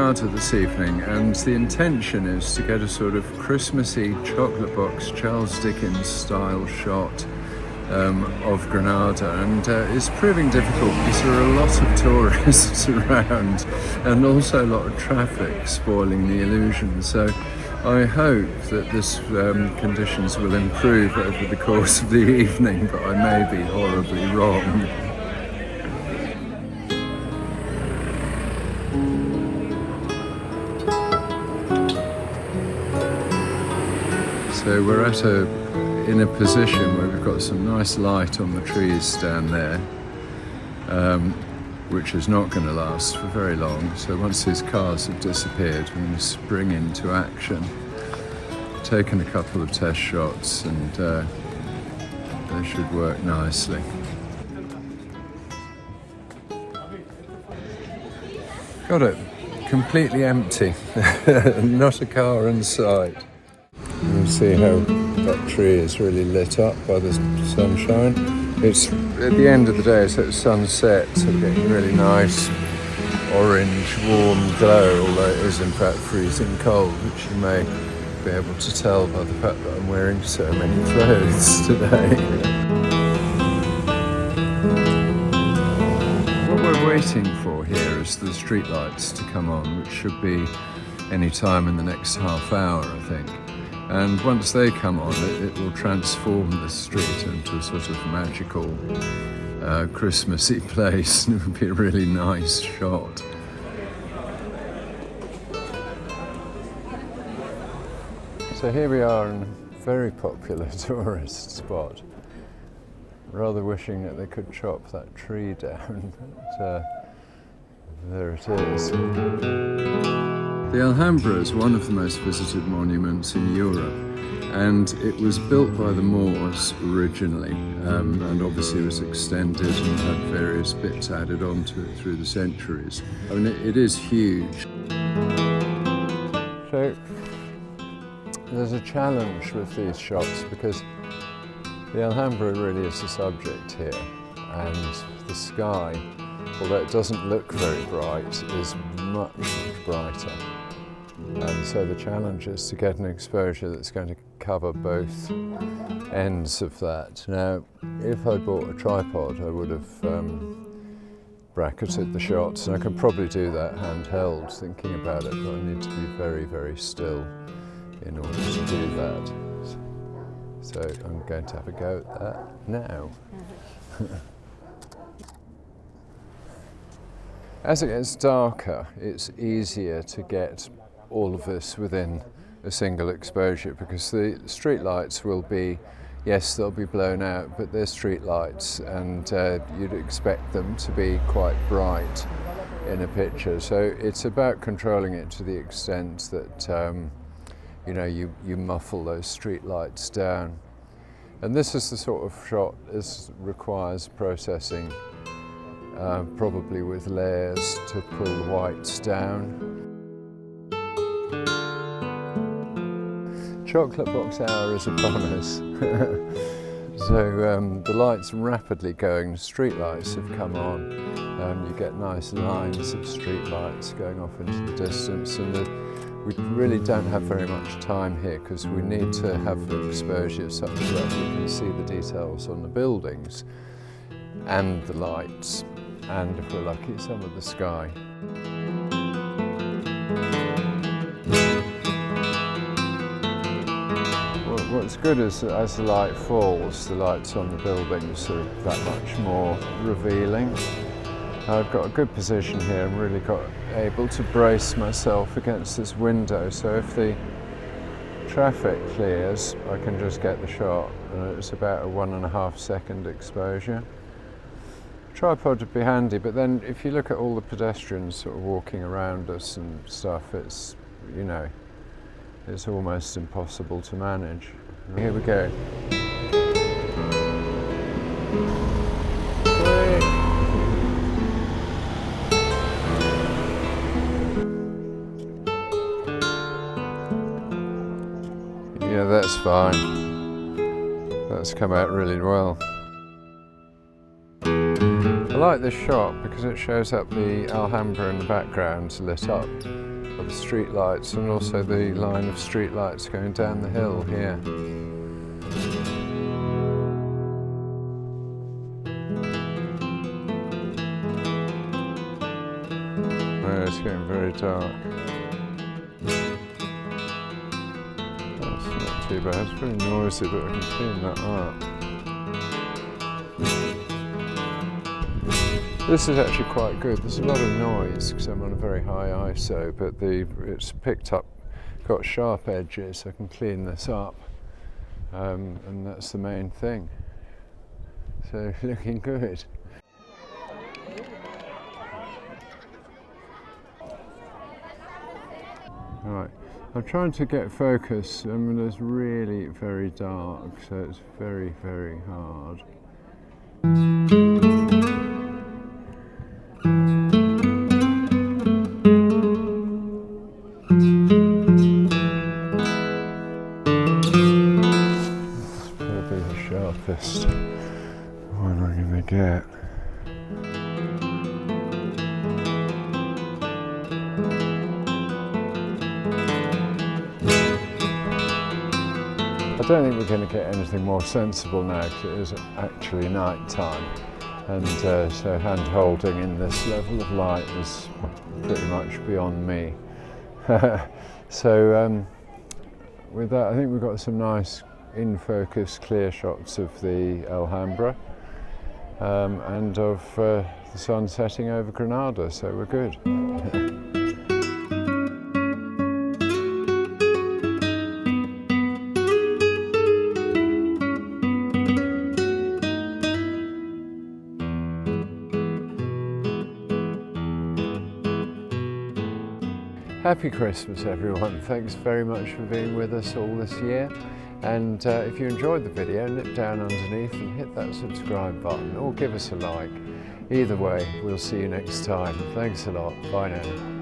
Granada this evening, and the intention is to get a sort of Christmassy chocolate box Charles Dickens style shot of Granada, and it's proving difficult because there are a lot of tourists around and also a lot of traffic spoiling the illusion. So I hope that this conditions will improve over the course of the evening, but I may be horribly wrong. So we're in a position where we've got some nice light on the trees down there, which is not going to last for very long. So once these cars have disappeared, we're going to spring into action. Taken a couple of test shots, and they should work nicely. Got it. Completely empty. Not a car in sight. You can see how that tree is really lit up by the sunshine. It's at the end of the day, so it's sunset, so we're getting really nice orange warm glow, although it is in fact freezing cold, which you may be able to tell by the fact that I'm wearing so many clothes today. What we're waiting for here is the streetlights to come on, which should be any time in the next half hour, I think. And once they come on, it will transform the street into a sort of magical, Christmassy place, and it would be a really nice shot. So here we are in a very popular tourist spot. Rather wishing that they could chop that tree down, but there it is. The Alhambra is one of the most visited monuments in Europe, and it was built by the Moors originally, and obviously was extended and had various bits added onto it through the centuries. I mean, it is huge. So there's a challenge with these shots because the Alhambra really is the subject here, and the sky, although it doesn't look very bright, is much, much brighter. And so the challenge is to get an exposure that's going to cover both ends of that. Now, if I bought a tripod, I would have bracketed the shots, and I can probably do that handheld, thinking about it, but I need to be very, very still in order to do that. So I'm going to have a go at that now. As it gets darker, it's easier to get all of this within a single exposure, because the street lights will be, yes, they'll be blown out, but they're street lights, and you'd expect them to be quite bright in a picture. So it's about controlling it to the extent that you know, you muffle those street lights down. And this is the sort of shot that requires processing, probably with layers to pull the whites down. Chocolate box hour is upon us. So the lights rapidly going, street lights have come on. You get nice lines of street lights going off into the distance, and we really don't have very much time here because we need to have the exposure such that we can see the details on the buildings and the lights, and if we're lucky, some of the sky. What's good is that as the light falls, the lights on the buildings are that much more revealing. I've got a good position here and really got able to brace myself against this window, so if the traffic clears, I can just get the shot, and it's about a 1.5 second exposure. Tripod would be handy, but then if you look at all the pedestrians sort of walking around us and stuff, it's, you know, it's almost impossible to manage. Here we go. Yeah, that's fine. That's come out really well. I like this shot because it shows up the Alhambra in the background lit up. of the street lights, and also the line of street lights going down the hill here. Oh, it's getting very dark. That's not too bad. It's very noisy, but I can clean that up. This is actually quite good. There's a lot of noise because I'm on a very high ISO, but it's picked up, got sharp edges. I can clean this up, and that's the main thing. So looking good. Right, I'm trying to get focus. I mean, it's really very dark, so it's very, very hard. Probably the sharpest one I'm going to get. I don't think we're going to get anything more sensible now because it is actually night time, and so hand holding in this level of light is pretty much beyond me. So with that, I think we've got some nice in focus clear shots of the Alhambra and of the sun setting over Granada, so we're good. Happy Christmas everyone, thanks very much for being with us all this year, and if you enjoyed the video, nip down underneath and hit that subscribe button or give us a like. Either way, we'll see you next time. Thanks a lot, bye now.